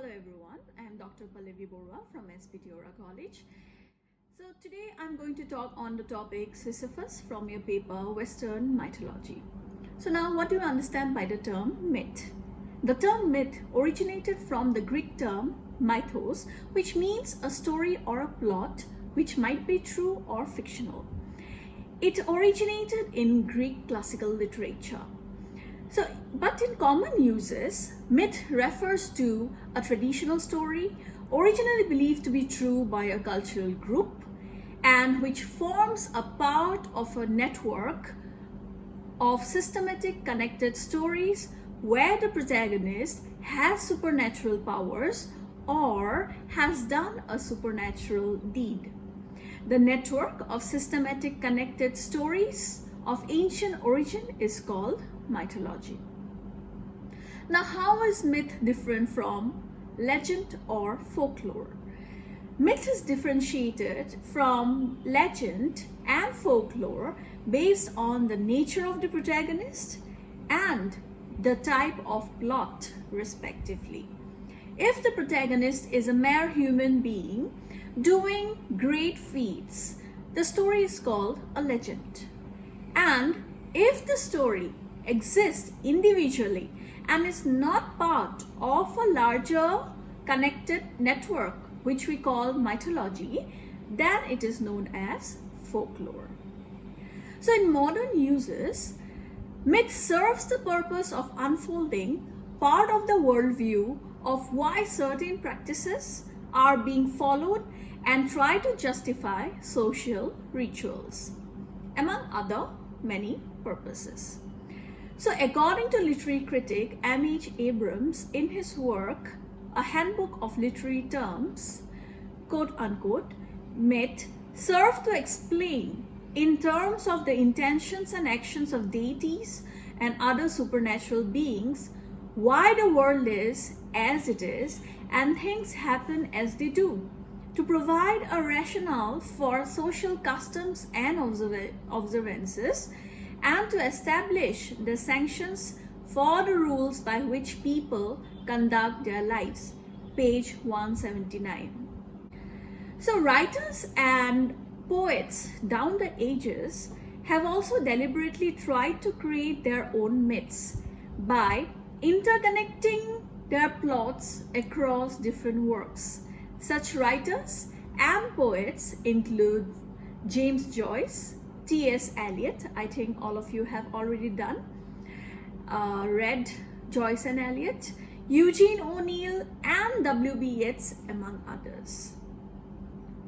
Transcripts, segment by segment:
Hello everyone, I am Dr. Pallabi Baruah from S.B.Deorah College. So today I'm going to talk on the topic Sisyphus from your paper Western Mythology. So now what do you understand by the term myth? The term myth originated from the Greek term mythos, which means a story or a plot which might be true or fictional. It originated in Greek classical literature. But in common uses, myth refers to a traditional story originally believed to be true by a cultural group and which forms a part of a network of systematic connected stories where the protagonist has supernatural powers or has done a supernatural deed. The network of systematic connected stories of ancient origin is called mythology. Now, how is myth different from legend or folklore? Myth is differentiated from legend and folklore based on the nature of the protagonist and the type of plot, respectively. If the protagonist is a mere human being doing great feats, the story is called a legend. And if the story exists individually and is not part of a larger connected network, which we call mythology, then it is known as folklore. So in modern uses, myth serves the purpose of unfolding part of the worldview of why certain practices are being followed and try to justify social rituals, among other many purposes. So according to literary critic M.H. Abrams in his work, A Handbook of Literary Terms, quote unquote, myth serve to explain in terms of the intentions and actions of deities and other supernatural beings why the world is as it is and things happen as they do, to provide a rationale for social customs and observances, and to establish the sanctions for the rules by which people conduct their lives. Page 179. So writers and poets down the ages have also deliberately tried to create their own myths by interconnecting their plots across different works. Such writers and poets include James Joyce, T.S. Eliot, I think all of you have already read Joyce and Eliot, Eugene O'Neill and W.B. Yeats, among others.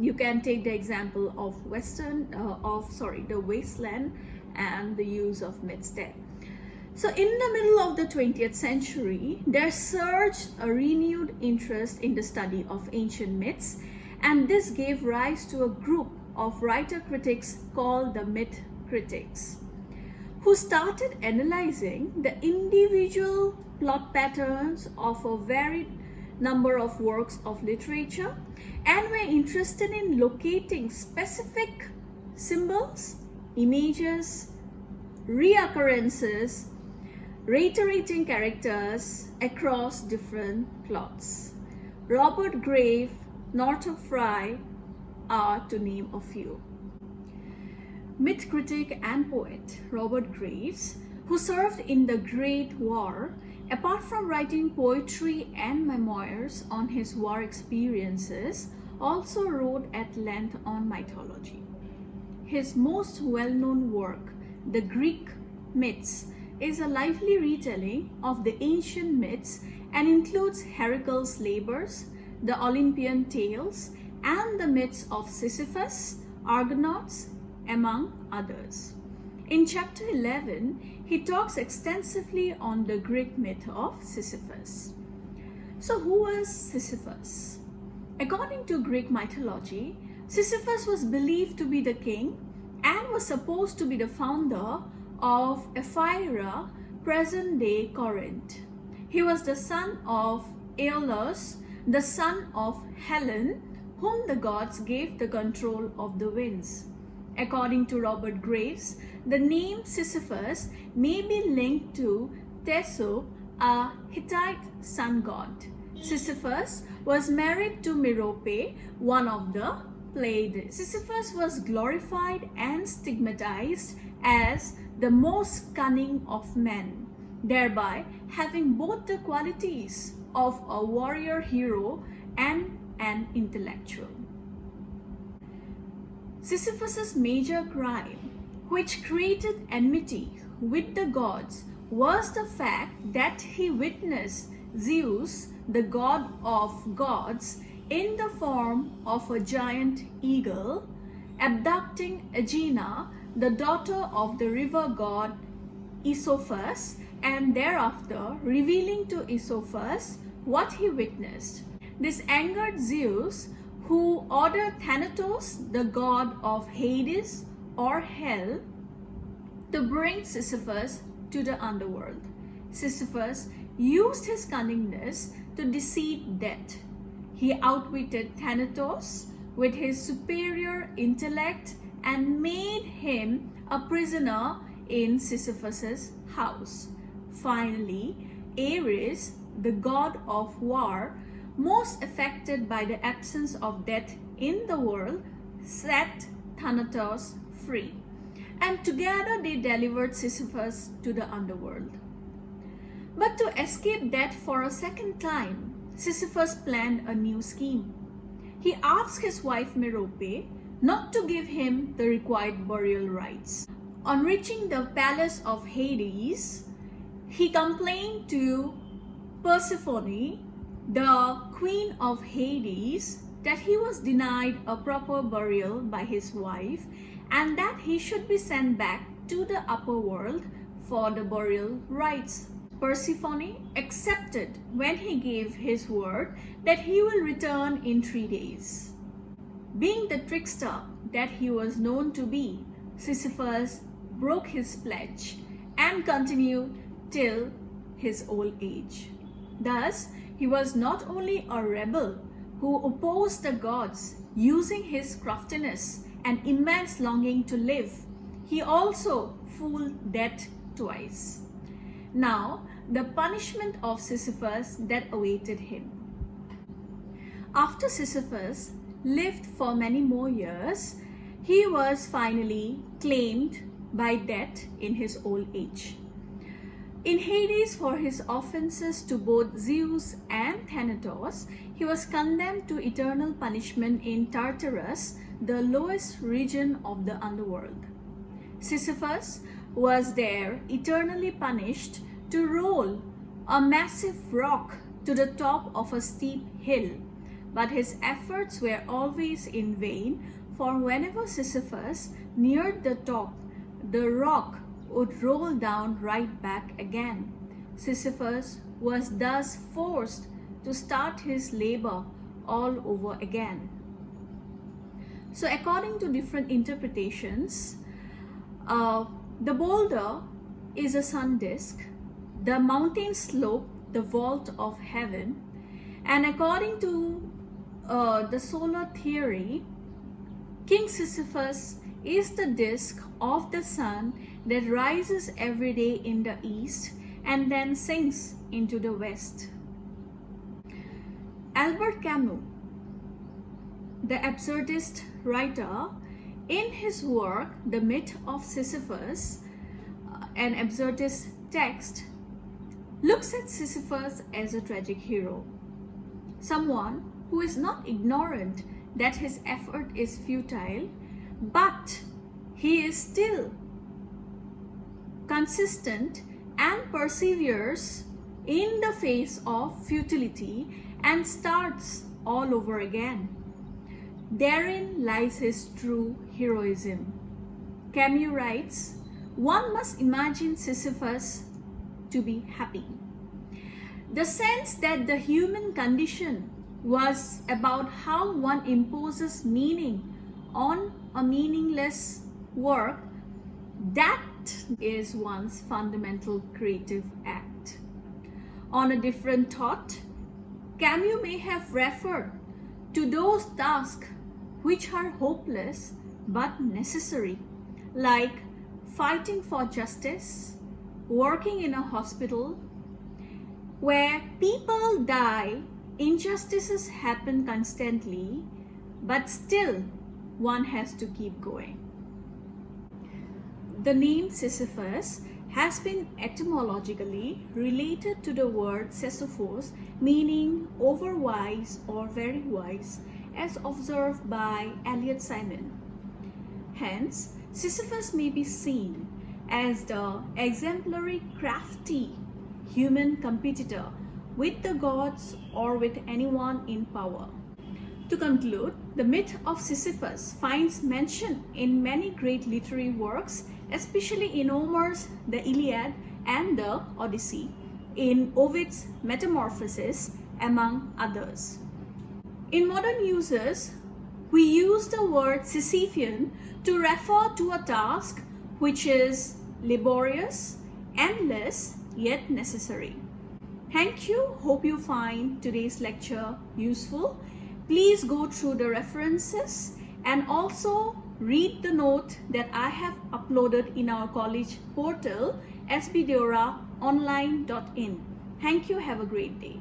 You can take the example of the wasteland and the use of myths there. So in the middle of the 20th century, there surged a renewed interest in the study of ancient myths, and this gave rise to a group of writer critics called the myth critics, who started analyzing the individual plot patterns of a varied number of works of literature and were interested in locating specific symbols, images, reoccurrences, reiterating characters across different plots. Robert Graves, Northrop Frye are to name a few. Myth critic and poet Robert Graves, who served in the Great War, apart from writing poetry and memoirs on his war experiences, also wrote at length on mythology. His most well-known work, The Greek Myths, is a lively retelling of the ancient myths and includes Heracles' labors, the Olympian tales, and the myths of Sisyphus, Argonauts, among others. In chapter 11, he talks extensively on the Greek myth of Sisyphus. So who was Sisyphus? According to Greek mythology, Sisyphus was believed to be the king and was supposed to be the founder of Ephyra, present-day Corinth. He was the son of Aeolus, the son of Helen, whom the gods gave the control of the winds. According to Robert Graves, the name Sisyphus may be linked to Theso, a Hittite sun god. Sisyphus was married to Merope, one of the Pleiades. Sisyphus was glorified and stigmatized as the most cunning of men, thereby having both the qualities of a warrior hero and an intellectual. Sisyphus's major crime, which created enmity with the gods, was the fact that he witnessed Zeus, the god of gods, in the form of a giant eagle, abducting Aegina, the daughter of the river god Sisyphus, and thereafter revealing to Sisyphus what he witnessed. This angered Zeus, who ordered Thanatos, the god of Hades or hell, to bring Sisyphus to the underworld. Sisyphus used his cunningness to deceive death. He outwitted Thanatos with his superior intellect and made him a prisoner in Sisyphus's house. Finally, Ares, the god of war, most affected by the absence of death in the world, set Thanatos free, and together they delivered Sisyphus to the underworld. But to escape death for a second time, Sisyphus planned a new scheme. He asked his wife Merope not to give him the required burial rites. On reaching the palace of Hades, he complained to Persephone, the queen of Hades, that he was denied a proper burial by his wife and that he should be sent back to the upper world for the burial rites. Persephone accepted when he gave his word that he will return in 3 days. Being the trickster that he was known to be, Sisyphus broke his pledge and continued till his old age. Thus, he was not only a rebel who opposed the gods using his craftiness and immense longing to live, he also fooled death twice. Now, the punishment of Sisyphus that awaited him. After Sisyphus lived for many more years, he was finally claimed by death in his old age. In Hades, for his offenses to both Zeus and Thanatos, he was condemned to eternal punishment in Tartarus, the lowest region of the underworld. Sisyphus was there eternally punished to roll a massive rock to the top of a steep hill, but his efforts were always in vain, for whenever Sisyphus neared the top, the rock would roll down right back again. Sisyphus was thus forced to start his labor all over again. So according to different interpretations, the boulder is a sun disk, the mountain slope the vault of heaven, and according to the solar theory, King Sisyphus is the disk of the sun that rises every day in the east and then sinks into the west. Albert Camus, the absurdist writer, in his work The Myth of Sisyphus, an absurdist text, looks at Sisyphus as a tragic hero, someone who is not ignorant that his effort is futile, but he is still consistent and perseveres in the face of futility and starts all over again. Therein lies his true heroism. Camus writes, "One must imagine Sisyphus to be happy." The sense that the human condition was about how one imposes meaning on a meaningless work, that is one's fundamental creative act. On a different thought, Camus may have referred to those tasks which are hopeless but necessary, like fighting for justice, working in a hospital where people die Injustices happen constantly, but still one has to keep going. The name Sisyphus has been etymologically related to the word Sisyphos, meaning overwise or very wise, as observed by Elliot Simon. Hence, Sisyphus may be seen as the exemplary crafty human competitor with the gods or with anyone in power. To conclude, the myth of Sisyphus finds mention in many great literary works, especially in Homer's The Iliad and the Odyssey, in Ovid's Metamorphoses, among others. In modern uses, we use the word Sisyphean to refer to a task which is laborious, endless, yet necessary. Thank you. Hope you find today's lecture useful. Please go through the references and also read the note that I have uploaded in our college portal, S.B.Deorah online.in. Thank you. Have a great day.